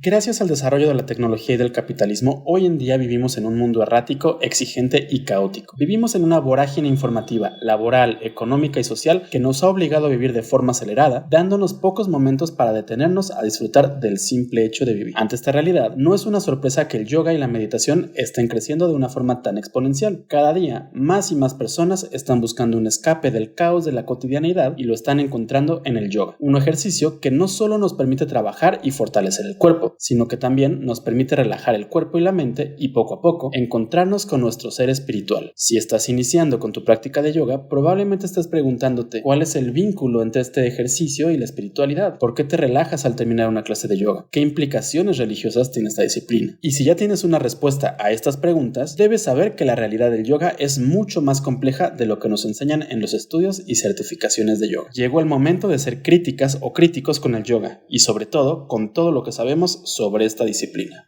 Gracias al desarrollo de la tecnología y del capitalismo, hoy en día vivimos en un mundo errático, exigente y caótico. Vivimos en una vorágine informativa, laboral, económica y social que nos ha obligado a vivir de forma acelerada, dándonos pocos momentos para detenernos a disfrutar del simple hecho de vivir. Ante esta realidad, no es una sorpresa que el yoga y la meditación estén creciendo de una forma tan exponencial. Cada día, más y más personas están buscando un escape del caos de la cotidianeidad y lo están encontrando en el yoga, un ejercicio que no solo nos permite trabajar y fortalecer el cuerpo, sino que también nos permite relajar el cuerpo y la mente y poco a poco encontrarnos con nuestro ser espiritual. Si estás iniciando con tu práctica de yoga, probablemente estés preguntándote cuál es el vínculo entre este ejercicio y la espiritualidad. ¿Por qué te relajas al terminar una clase de yoga? ¿Qué implicaciones religiosas tiene esta disciplina? Y si ya tienes una respuesta a estas preguntas, debes saber que la realidad del yoga es mucho más compleja de lo que nos enseñan en los estudios y certificaciones de yoga. Llegó el momento de ser críticas o críticos con el yoga y sobre todo con todo lo que sabemos sobre esta disciplina.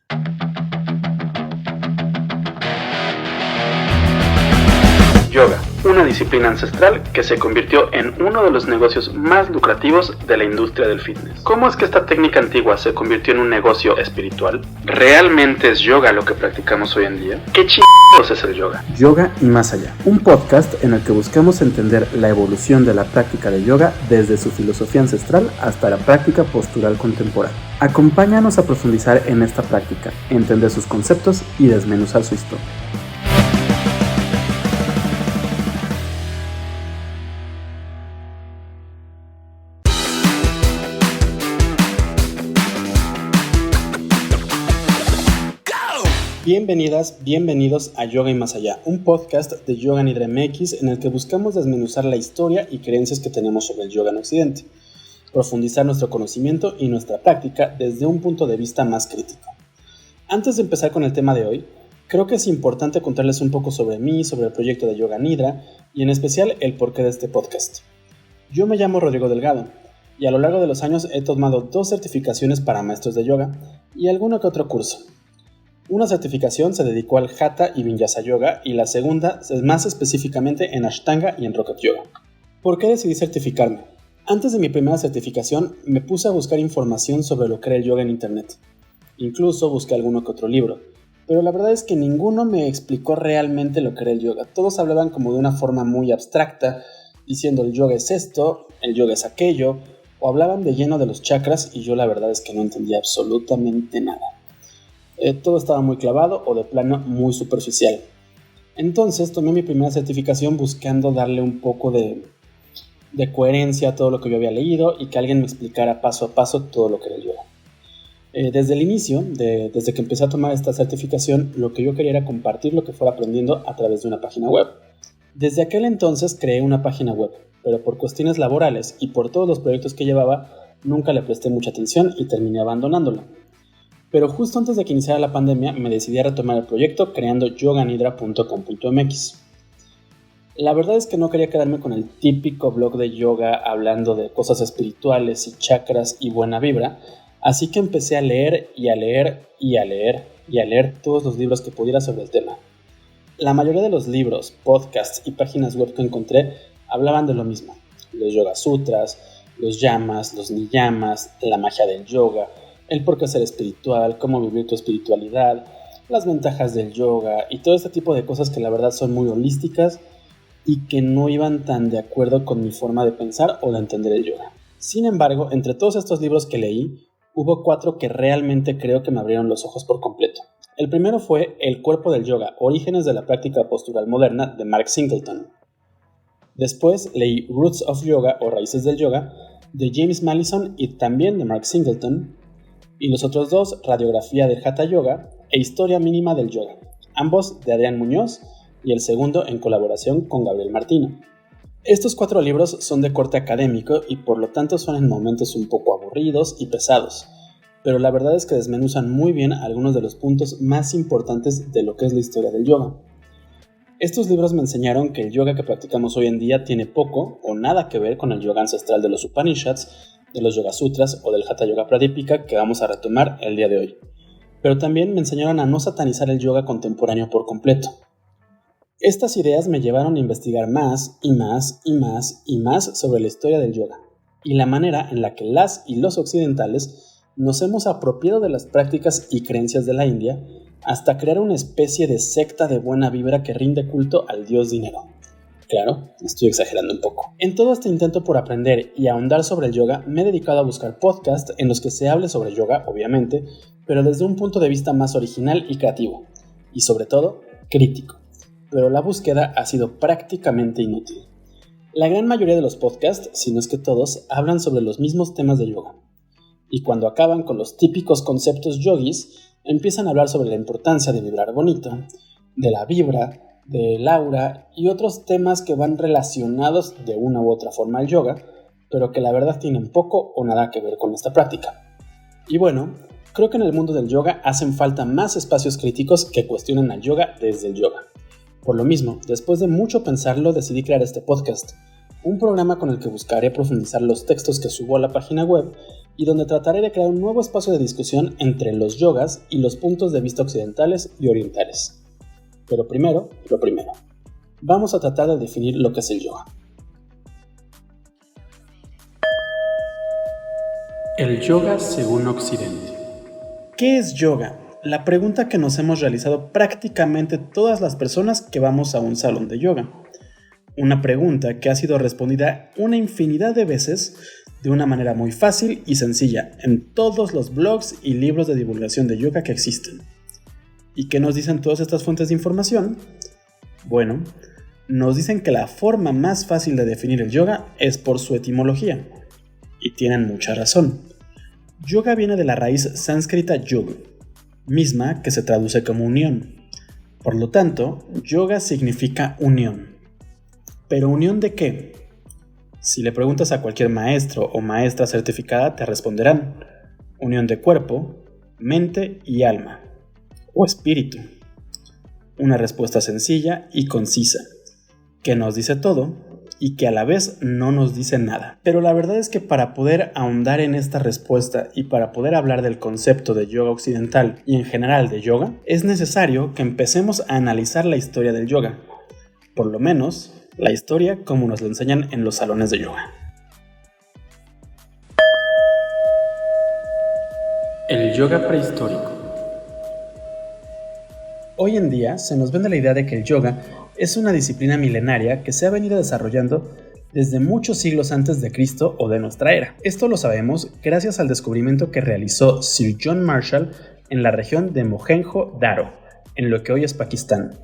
Yoga, una disciplina ancestral que se convirtió en uno de los negocios más lucrativos de la industria del fitness. ¿Cómo es que esta técnica antigua se convirtió en un negocio espiritual? ¿Realmente es yoga lo que practicamos hoy en día? ¿Qué chingados es el yoga? Yoga y más allá, un podcast en el que buscamos entender la evolución de la práctica de yoga desde su filosofía ancestral hasta la práctica postural contemporánea. Acompáñanos a profundizar en esta práctica, entender sus conceptos y desmenuzar su historia. Bienvenidas, bienvenidos a Yoga y Más Allá, un podcast de Yoga Nidra MX en el que buscamos desmenuzar la historia y creencias que tenemos sobre el yoga en Occidente, profundizar nuestro conocimiento y nuestra práctica desde un punto de vista más crítico. Antes de empezar con el tema de hoy, creo que es importante contarles un poco sobre mí, sobre el proyecto de Yoga Nidra y en especial el porqué de este podcast. Yo me llamo Rodrigo Delgado y a lo largo de los años he tomado 2 certificaciones para maestros de yoga y alguno que otro curso. Una certificación se dedicó al Hatha y Vinyasa Yoga y la segunda es más específicamente en Ashtanga y en Rocket Yoga. ¿Por qué decidí certificarme? Antes de mi primera certificación me puse a buscar información sobre lo que era el yoga en internet. Incluso busqué alguno que otro libro, pero la verdad es que ninguno me explicó realmente lo que era el yoga. Todos hablaban como de una forma muy abstracta, diciendo el yoga es esto, el yoga es aquello, o hablaban de lleno de los chakras y yo la verdad es que no entendía absolutamente nada. Todo estaba muy clavado o de plano muy superficial. Entonces tomé mi primera certificación buscando darle un poco de coherencia a todo lo que yo había leído y que alguien me explicara paso a paso todo lo que era el yoga. Desde el inicio, desde que empecé a tomar esta certificación, lo que yo quería era compartir lo que fuera aprendiendo a través de una página web. Desde aquel entonces creé una página web, pero por cuestiones laborales y por todos los proyectos que llevaba, nunca le presté mucha atención y terminé abandonándola. Pero justo antes de que iniciara la pandemia me decidí a retomar el proyecto creando yoganidra.com.mx. La verdad es que no quería quedarme con el típico blog de yoga hablando de cosas espirituales y chakras y buena vibra, así que empecé a leer y a leer y a leer y a leer todos los libros que pudiera sobre el tema. La mayoría de los libros, podcasts y páginas web que encontré hablaban de lo mismo: los yoga sutras, los yamas, los niyamas, la magia del yoga, el por qué ser espiritual, cómo vivir tu espiritualidad, las ventajas del yoga y todo este tipo de cosas que la verdad son muy holísticas y que no iban tan de acuerdo con mi forma de pensar o de entender el yoga. Sin embargo, entre todos estos libros que leí, hubo 4 que realmente creo que me abrieron los ojos por completo. El primero fue El cuerpo del yoga, orígenes de la práctica postural moderna de Mark Singleton. Después leí Roots of Yoga o Raíces del Yoga de James Mallison y también de Mark Singleton. Y los otros 2, Radiografía del Hatha Yoga e Historia mínima del yoga, ambos de Adrián Muñoz y el segundo en colaboración con Gabriel Martino. Estos 4 libros son de corte académico y por lo tanto son en momentos un poco aburridos y pesados, pero la verdad es que desmenuzan muy bien algunos de los puntos más importantes de lo que es la historia del yoga. Estos libros me enseñaron que el yoga que practicamos hoy en día tiene poco o nada que ver con el yoga ancestral de los Upanishads, de los Yoga Sutras o del Hatha Yoga Pradipika que vamos a retomar el día de hoy. Pero también me enseñaron a no satanizar el yoga contemporáneo por completo. Estas ideas me llevaron a investigar más y más y más y más sobre la historia del yoga y la manera en la que las y los occidentales nos hemos apropiado de las prácticas y creencias de la India hasta crear una especie de secta de buena vibra que rinde culto al dios dinero. Claro, estoy exagerando un poco. En todo este intento por aprender y ahondar sobre el yoga, me he dedicado a buscar podcasts en los que se hable sobre yoga, obviamente, pero desde un punto de vista más original y creativo, y sobre todo, crítico. Pero la búsqueda ha sido prácticamente inútil. La gran mayoría de los podcasts, si no es que todos, hablan sobre los mismos temas de yoga. Y cuando acaban con los típicos conceptos yogis, empiezan a hablar sobre la importancia de vibrar bonito, de la vibra, del aura y otros temas que van relacionados de una u otra forma al yoga, pero que la verdad tienen poco o nada que ver con esta práctica. Y bueno, creo que en el mundo del yoga hacen falta más espacios críticos que cuestionen al yoga desde el yoga. Por lo mismo, después de mucho pensarlo, decidí crear este podcast, un programa con el que buscaré profundizar los textos que subo a la página web y donde trataré de crear un nuevo espacio de discusión entre los yogas y los puntos de vista occidentales y orientales. Pero primero, lo primero. Vamos a tratar de definir lo que es el yoga. El yoga según Occidente. ¿Qué es yoga? La pregunta que nos hemos realizado prácticamente todas las personas que vamos a un salón de yoga. Una pregunta que ha sido respondida una infinidad de veces de una manera muy fácil y sencilla en todos los blogs y libros de divulgación de yoga que existen. ¿Y qué nos dicen todas estas fuentes de información? Bueno, nos dicen que la forma más fácil de definir el yoga es por su etimología. Y tienen mucha razón. Yoga viene de la raíz sánscrita yug, misma que se traduce como unión. Por lo tanto, yoga significa unión. ¿Pero unión de qué? Si le preguntas a cualquier maestro o maestra certificada, te responderán: unión de cuerpo, mente y alma. O espíritu. Una respuesta sencilla y concisa, que nos dice todo y que a la vez no nos dice nada. Pero la verdad es que para poder ahondar en esta respuesta y para poder hablar del concepto de yoga occidental y en general de yoga, es necesario que empecemos a analizar la historia del yoga. Por lo menos, la historia como nos la enseñan en los salones de yoga. El yoga prehistórico. Hoy en día se nos vende la idea de que el yoga es una disciplina milenaria que se ha venido desarrollando desde muchos siglos antes de Cristo o de nuestra era. Esto lo sabemos gracias al descubrimiento que realizó Sir John Marshall en la región de Mohenjo-Daro, en lo que hoy es Pakistán.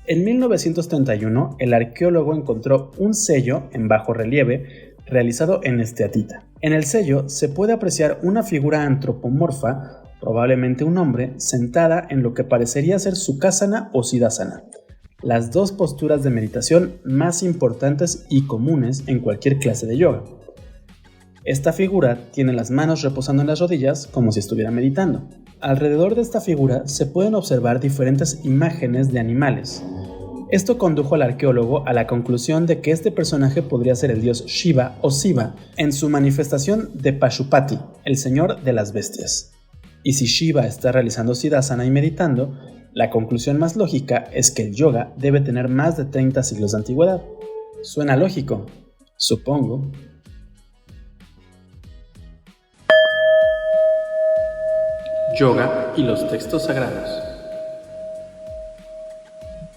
En 1931, el arqueólogo encontró un sello en bajo relieve realizado en esteatita. En el sello se puede apreciar una figura antropomorfa, probablemente un hombre, sentada en lo que parecería ser Sukhasana o Siddhasana, las dos posturas de meditación más importantes y comunes en cualquier clase de yoga. Esta figura tiene las manos reposando en las rodillas como si estuviera meditando. Alrededor de esta figura se pueden observar diferentes imágenes de animales. Esto condujo al arqueólogo a la conclusión de que este personaje podría ser el dios Shiva o Siva en su manifestación de Pashupati, el señor de las bestias. Y si Shiva está realizando Siddhasana y meditando, la conclusión más lógica es que el yoga debe tener más de 30 siglos de antigüedad. ¿Suena lógico? Supongo. Yoga y los textos sagrados.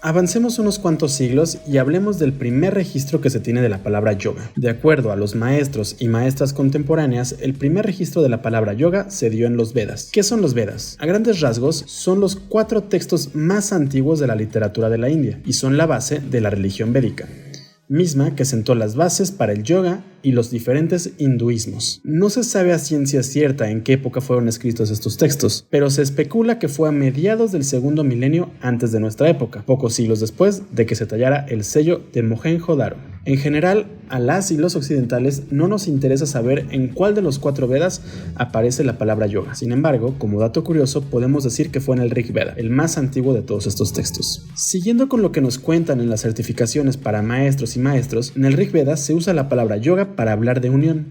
Avancemos unos cuantos siglos y hablemos del primer registro que se tiene de la palabra yoga. De acuerdo a los maestros y maestras contemporáneas, el primer registro de la palabra yoga se dio en los Vedas. ¿Qué son los Vedas? A grandes rasgos, son los 4 textos más antiguos de la literatura de la India y son la base de la religión védica, misma que sentó las bases para el yoga y los diferentes hinduismos. No se sabe a ciencia cierta en qué época fueron escritos estos textos, pero se especula que fue a mediados del segundo milenio antes de nuestra época, pocos siglos después de que se tallara el sello de Mohenjo-Daro. En general, a las y los occidentales no nos interesa saber en cuál de los 4 Vedas aparece la palabra yoga. Sin embargo, como dato curioso, podemos decir que fue en el Rig Veda, el más antiguo de todos estos textos. Siguiendo con lo que nos cuentan en las certificaciones para maestros y maestros, en el Rig Veda se usa la palabra yoga para hablar de unión.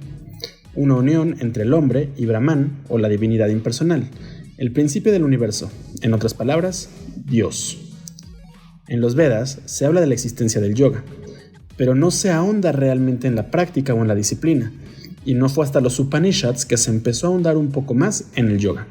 Una unión entre el hombre y Brahman, o la divinidad impersonal, el principio del universo, en otras palabras, Dios. En los Vedas se habla de la existencia del yoga, pero no se ahonda realmente en la práctica o en la disciplina, y no fue hasta los Upanishads que se empezó a ahondar un poco más en el yoga.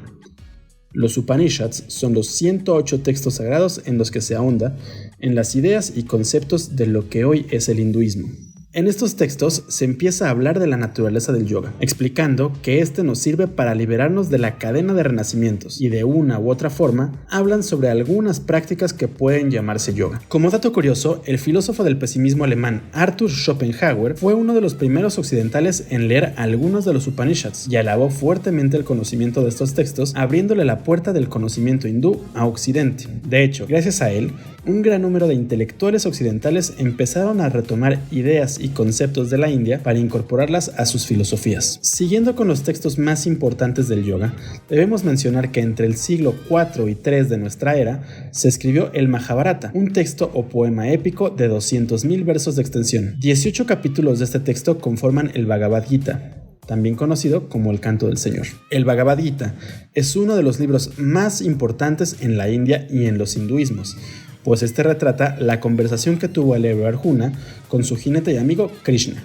Los Upanishads son los 108 textos sagrados en los que se ahonda en las ideas y conceptos de lo que hoy es el hinduismo. En estos textos se empieza a hablar de la naturaleza del yoga, explicando que este nos sirve para liberarnos de la cadena de renacimientos y de una u otra forma hablan sobre algunas prácticas que pueden llamarse yoga. Como dato curioso, el filósofo del pesimismo alemán Arthur Schopenhauer fue uno de los primeros occidentales en leer algunos de los Upanishads y alabó fuertemente el conocimiento de estos textos, abriéndole la puerta del conocimiento hindú a Occidente. De hecho, gracias a él, un gran número de intelectuales occidentales empezaron a retomar ideas y conceptos de la India para incorporarlas a sus filosofías. Siguiendo con los textos más importantes del yoga, debemos mencionar que entre el siglo IV y III de nuestra era se escribió el Mahabharata, un texto o poema épico de 200.000 versos de extensión. 18 capítulos de este texto conforman el Bhagavad Gita, también conocido como el Canto del Señor. El Bhagavad Gita es uno de los libros más importantes en la India y en los hinduismos, pues este retrata la conversación que tuvo el héroe Arjuna con su jinete y amigo Krishna,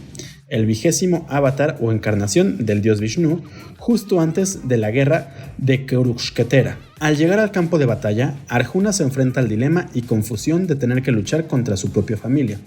el 20º avatar o encarnación del dios Vishnu, justo antes de la guerra de Kurukshetra. Al llegar al campo de batalla, Arjuna se enfrenta al dilema y confusión de tener que luchar contra su propia familia.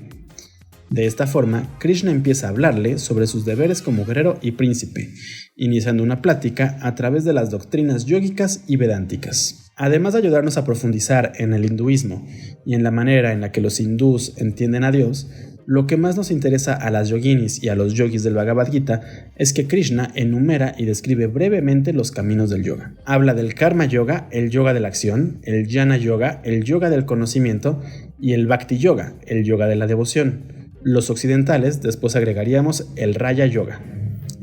De esta forma, Krishna empieza a hablarle sobre sus deberes como guerrero y príncipe, iniciando una plática a través de las doctrinas yógicas y vedánticas. Además de ayudarnos a profundizar en el hinduismo y en la manera en la que los hindús entienden a Dios, lo que más nos interesa a las yoginis y a los yogis del Bhagavad Gita es que Krishna enumera y describe brevemente los caminos del yoga. Habla del Karma Yoga, el yoga de la acción, el Jnana Yoga, el yoga del conocimiento y el Bhakti Yoga, el yoga de la devoción. Los occidentales después agregaríamos el Raya Yoga,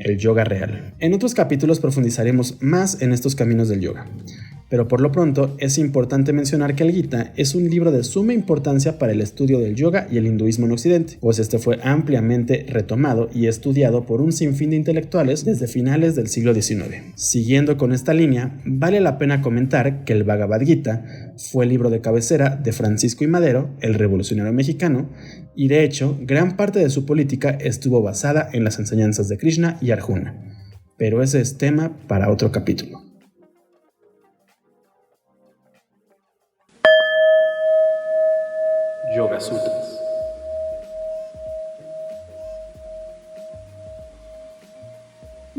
el yoga real. En otros capítulos profundizaremos más en estos caminos del yoga. Pero por lo pronto es importante mencionar que el Gita es un libro de suma importancia para el estudio del yoga y el hinduismo en Occidente, pues este fue ampliamente retomado y estudiado por un sinfín de intelectuales desde finales del siglo XIX. Siguiendo con esta línea, vale la pena comentar que el Bhagavad Gita fue el libro de cabecera de Francisco I. Madero, el revolucionario mexicano, y de hecho, gran parte de su política estuvo basada en las enseñanzas de Krishna y Arjuna. Pero ese es tema para otro capítulo. Yoga Sutras.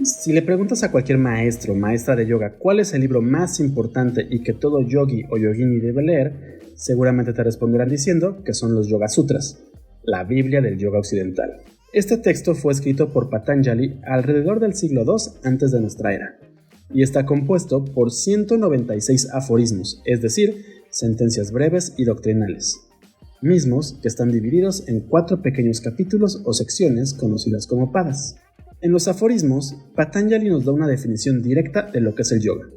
Si le preguntas a cualquier maestro o maestra de yoga cuál es el libro más importante y que todo yogi o yogini debe leer, seguramente te responderán diciendo que son los Yoga Sutras, la Biblia del yoga occidental. Este texto fue escrito por Patanjali alrededor del siglo II antes de nuestra era y está compuesto por 196 aforismos, es decir, sentencias breves y doctrinales, mismos que están divididos en 4 pequeños capítulos o secciones conocidas como padas. En los aforismos, Patanjali nos da una definición directa de lo que es el yoga,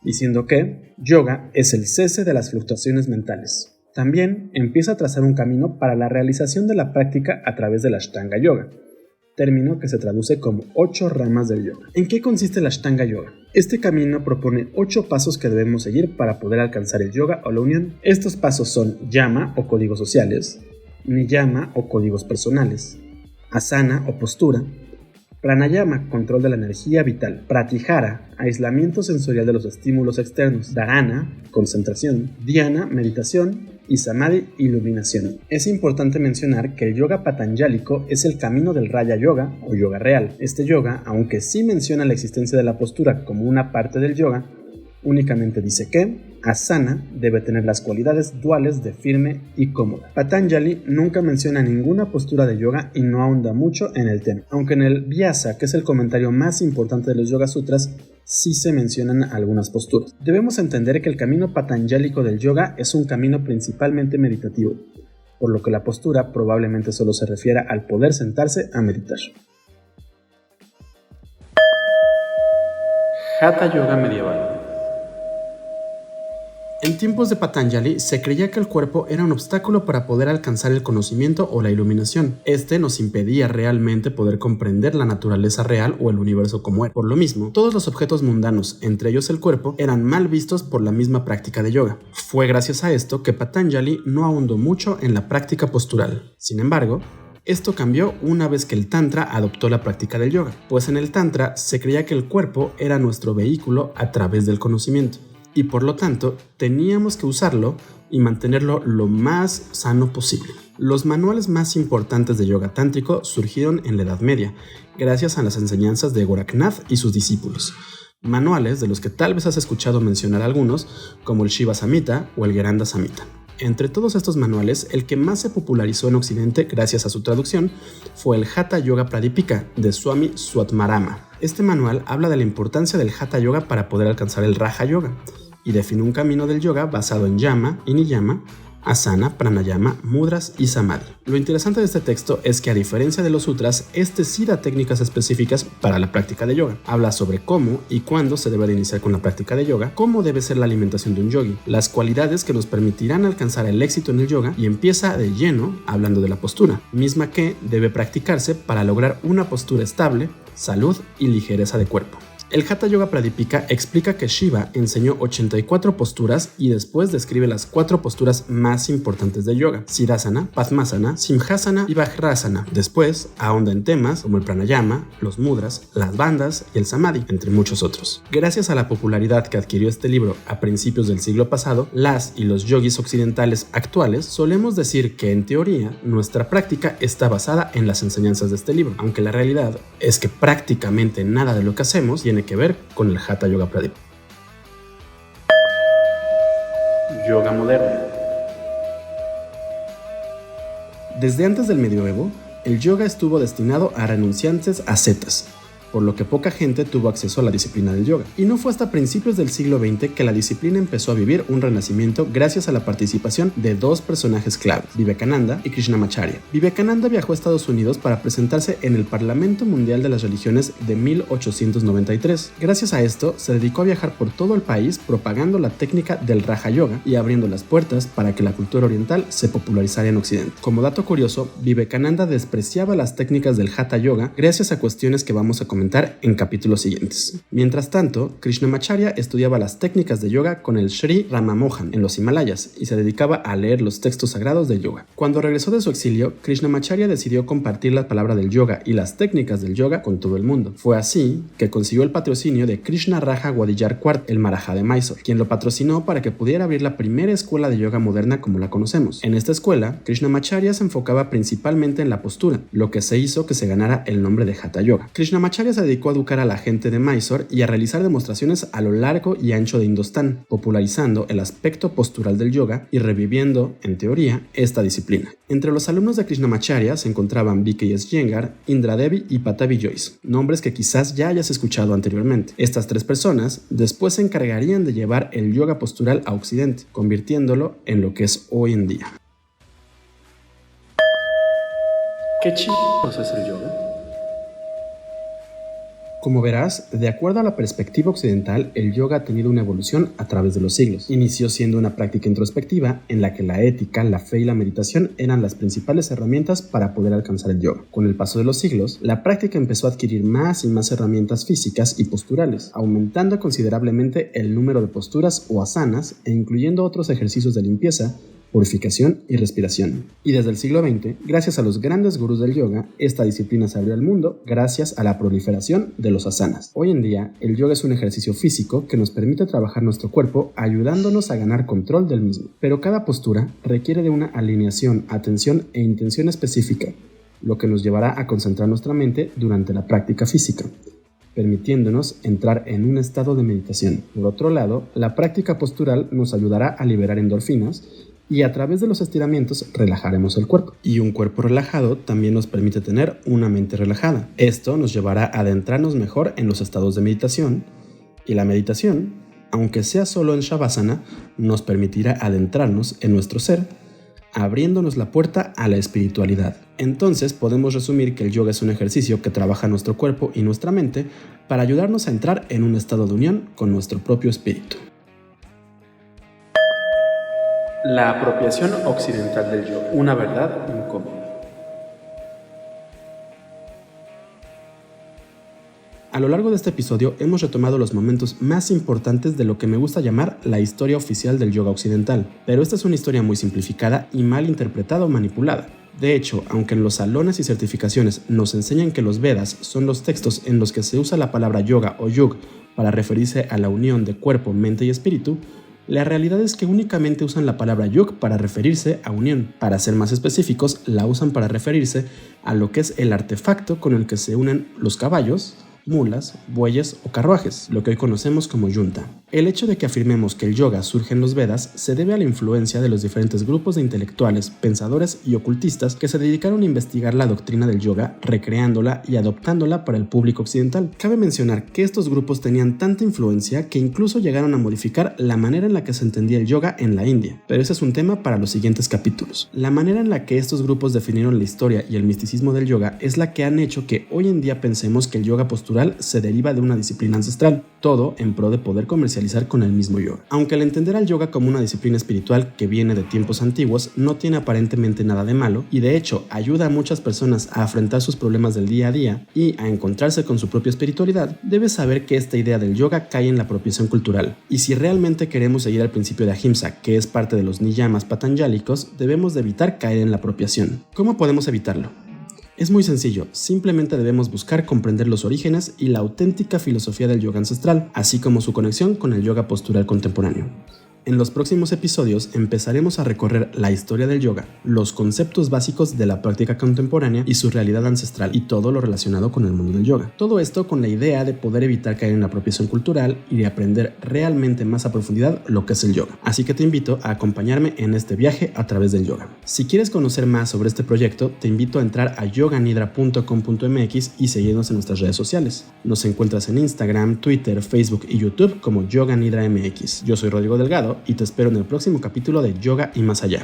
diciendo que yoga es el cese de las fluctuaciones mentales. También empieza a trazar un camino para la realización de la práctica a través del Ashtanga Yoga, término que se traduce como 8 ramas del yoga. ¿En qué consiste el Ashtanga Yoga? Este camino propone 8 pasos que debemos seguir para poder alcanzar el yoga o la unión. Estos pasos son yama o códigos sociales, niyama o códigos personales, asana o postura, pranayama, control de la energía vital, pratyahara, aislamiento sensorial de los estímulos externos, dharana, concentración, dhyana, meditación, y samadhi, iluminación. Es importante mencionar que el yoga patanjálico es el camino del Raya Yoga o yoga real. Este yoga, aunque sí menciona la existencia de la postura como una parte del yoga, únicamente dice que asana debe tener las cualidades duales de firme y cómoda. Patanjali nunca menciona ninguna postura de yoga y no ahonda mucho en el tema, aunque en el Vyasa, que es el comentario más importante de los Yoga Sutras, sí se mencionan algunas posturas. Debemos entender que el camino patanjálico del yoga es un camino principalmente meditativo, por lo que la postura probablemente solo se refiera al poder sentarse a meditar. Hatha Yoga medieval. En tiempos de Patanjali se creía que el cuerpo era un obstáculo para poder alcanzar el conocimiento o la iluminación. Este nos impedía realmente poder comprender la naturaleza real o el universo como era. Por lo mismo, todos los objetos mundanos, entre ellos el cuerpo, eran mal vistos por la misma práctica de yoga. Fue gracias a esto que Patanjali no ahondó mucho en la práctica postural. Sin embargo, Esto cambió una vez que el Tantra adoptó la práctica del yoga, pues en el Tantra se creía que el cuerpo era nuestro vehículo a través del conocimiento, y por lo tanto teníamos que usarlo y mantenerlo lo más sano posible. Los manuales más importantes de yoga tántrico surgieron en la Edad Media, gracias a las enseñanzas de Goraknath y sus discípulos. Manuales de los que tal vez has escuchado mencionar algunos, como el Shiva Samhita o el Geranda Samhita. Entre todos estos manuales, el que más se popularizó en Occidente gracias a su traducción fue el Hatha Yoga Pradipika de Swami Swatmarama. Este manual habla de la importancia del Hatha Yoga para poder alcanzar el Raja Yoga y define un camino del yoga basado en Yama y Niyama, Asana, Pranayama, Mudras y Samadhi. Lo interesante de este texto es que a diferencia de los sutras, este sí da técnicas específicas para la práctica de yoga. Habla sobre cómo y cuándo se debe de iniciar con la práctica de yoga, cómo debe ser la alimentación de un yogi, las cualidades que nos permitirán alcanzar el éxito en el yoga y empieza de lleno hablando de la postura, misma que debe practicarse para lograr una postura estable, salud y ligereza de cuerpo. El Hatha Yoga Pradipika explica que Shiva enseñó 84 posturas y después describe las 4 posturas más importantes del yoga: Siddhasana, Padmasana, Simhasana y Vajrasana. Después ahonda en temas como el pranayama, los mudras, las bandhas y el samadhi, entre muchos otros. Gracias a la popularidad que adquirió este libro a principios del siglo pasado, las y los yogis occidentales actuales solemos decir que en teoría nuestra práctica está basada en las enseñanzas de este libro, aunque la realidad es que prácticamente nada de lo que hacemos tiene que ver con el Hatha Yoga Pradipika. Yoga moderno. Desde antes del medioevo, el yoga estuvo destinado a renunciantes ascetas, por lo que poca gente tuvo acceso a la disciplina del yoga. Y no fue hasta principios del siglo XX que la disciplina empezó a vivir un renacimiento gracias a la participación de 2 personajes claves, Vivekananda y Krishnamacharya. Vivekananda viajó a Estados Unidos para presentarse en el Parlamento Mundial de las Religiones de 1893. Gracias a esto, se dedicó a viajar por todo el país propagando la técnica del Raja Yoga y abriendo las puertas para que la cultura oriental se popularizara en Occidente. Como dato curioso, Vivekananda despreciaba las técnicas del Hatha Yoga gracias a cuestiones que vamos a comentar en capítulos siguientes. Mientras tanto, Krishnamacharya estudiaba las técnicas de yoga con el Sri Ramamohan en los Himalayas y se dedicaba a leer los textos sagrados del yoga. Cuando regresó de su exilio, Krishnamacharya decidió compartir la palabra del yoga y las técnicas del yoga con todo el mundo. Fue así que consiguió el patrocinio de Krishna Raja Wadiyar IV, el Maharaja de Mysore, quien lo patrocinó para que pudiera abrir la primera escuela de yoga moderna como la conocemos. En esta escuela, Krishnamacharya se enfocaba principalmente en la postura, lo que se hizo que se ganara el nombre de Hatha Yoga. Krishnamacharya se dedicó a educar a la gente de Mysore y a realizar demostraciones a lo largo y ancho de Indostán, popularizando el aspecto postural del yoga y reviviendo, en teoría, esta disciplina. Entre los alumnos de Krishnamacharya se encontraban V.K.S. Iyengar, Indra Devi y Patabi Joyce, nombres que quizás ya hayas escuchado anteriormente. Estas 3 personas después se encargarían de llevar el yoga postural a Occidente, convirtiéndolo en lo que es hoy en día. ¿Qué chingados es el yoga? Como verás, de acuerdo a la perspectiva occidental, el yoga ha tenido una evolución a través de los siglos. Inició siendo una práctica introspectiva en la que la ética, la fe y la meditación eran las principales herramientas para poder alcanzar el yoga. Con el paso de los siglos, la práctica empezó a adquirir más y más herramientas físicas y posturales, aumentando considerablemente el número de posturas o asanas e incluyendo otros ejercicios de limpieza, purificación y respiración. Y desde el siglo XX, gracias a los grandes gurús del yoga, esta disciplina se abrió al mundo gracias a la proliferación de los asanas. Hoy en día, el yoga es un ejercicio físico que nos permite trabajar nuestro cuerpo ayudándonos a ganar control del mismo. Pero cada postura requiere de una alineación, atención e intención específica, lo que nos llevará a concentrar nuestra mente durante la práctica física, permitiéndonos entrar en un estado de meditación. Por otro lado, la práctica postural nos ayudará a liberar endorfinas y a través de los estiramientos relajaremos el cuerpo. Y un cuerpo relajado también nos permite tener una mente relajada. Esto nos llevará a adentrarnos mejor en los estados de meditación, y la meditación, aunque sea solo en Shavasana, nos permitirá adentrarnos en nuestro ser, abriéndonos la puerta a la espiritualidad. Entonces podemos resumir que el yoga es un ejercicio que trabaja nuestro cuerpo y nuestra mente para ayudarnos a entrar en un estado de unión con nuestro propio espíritu. La apropiación occidental del yoga, una verdad incómoda. A lo largo de este episodio hemos retomado los momentos más importantes de lo que me gusta llamar la historia oficial del yoga occidental, pero esta es una historia muy simplificada y mal interpretada o manipulada. De hecho, aunque en los salones y certificaciones nos enseñan que los Vedas son los textos en los que se usa la palabra yoga o yug para referirse a la unión de cuerpo, mente y espíritu, la realidad es que únicamente usan la palabra yug para referirse a unión. Para ser más específicos, la usan para referirse a lo que es el artefacto con el que se unen los caballos, mulas, bueyes o carruajes, lo que hoy conocemos como yunta. El hecho de que afirmemos que el yoga surge en los Vedas se debe a la influencia de los diferentes grupos de intelectuales, pensadores y ocultistas que se dedicaron a investigar la doctrina del yoga, recreándola y adoptándola para el público occidental. Cabe mencionar que estos grupos tenían tanta influencia que incluso llegaron a modificar la manera en la que se entendía el yoga en la India, pero ese es un tema para los siguientes capítulos. La manera en la que estos grupos definieron la historia y el misticismo del yoga es la que han hecho que hoy en día pensemos que el yoga postural se deriva de una disciplina ancestral, todo en pro de poder comercializar con el mismo yoga. Aunque al entender al yoga como una disciplina espiritual que viene de tiempos antiguos, no tiene aparentemente nada de malo y de hecho ayuda a muchas personas a afrontar sus problemas del día a día y a encontrarse con su propia espiritualidad, debes saber que esta idea del yoga cae en la apropiación cultural. Y si realmente queremos seguir al principio de Ahimsa, que es parte de los niyamas patanjálicos, debemos de evitar caer en la apropiación. ¿Cómo podemos evitarlo? Es muy sencillo, simplemente debemos buscar comprender los orígenes y la auténtica filosofía del yoga ancestral, así como su conexión con el yoga postural contemporáneo. En los próximos episodios empezaremos a recorrer la historia del yoga, los conceptos básicos de la práctica contemporánea y su realidad ancestral y todo lo relacionado con el mundo del yoga. Todo esto con la idea de poder evitar caer en la apropiación cultural y de aprender realmente más a profundidad lo que es el yoga. Así que te invito a acompañarme en este viaje a través del yoga. Si quieres conocer más sobre este proyecto, te invito a entrar a yoganidra.com.mx y seguirnos en nuestras redes sociales. Nos encuentras en Instagram, Twitter, Facebook y YouTube como Yoga Nidra MX. Yo soy Rodrigo Delgado y te espero en el próximo capítulo de Yoga y Más Allá.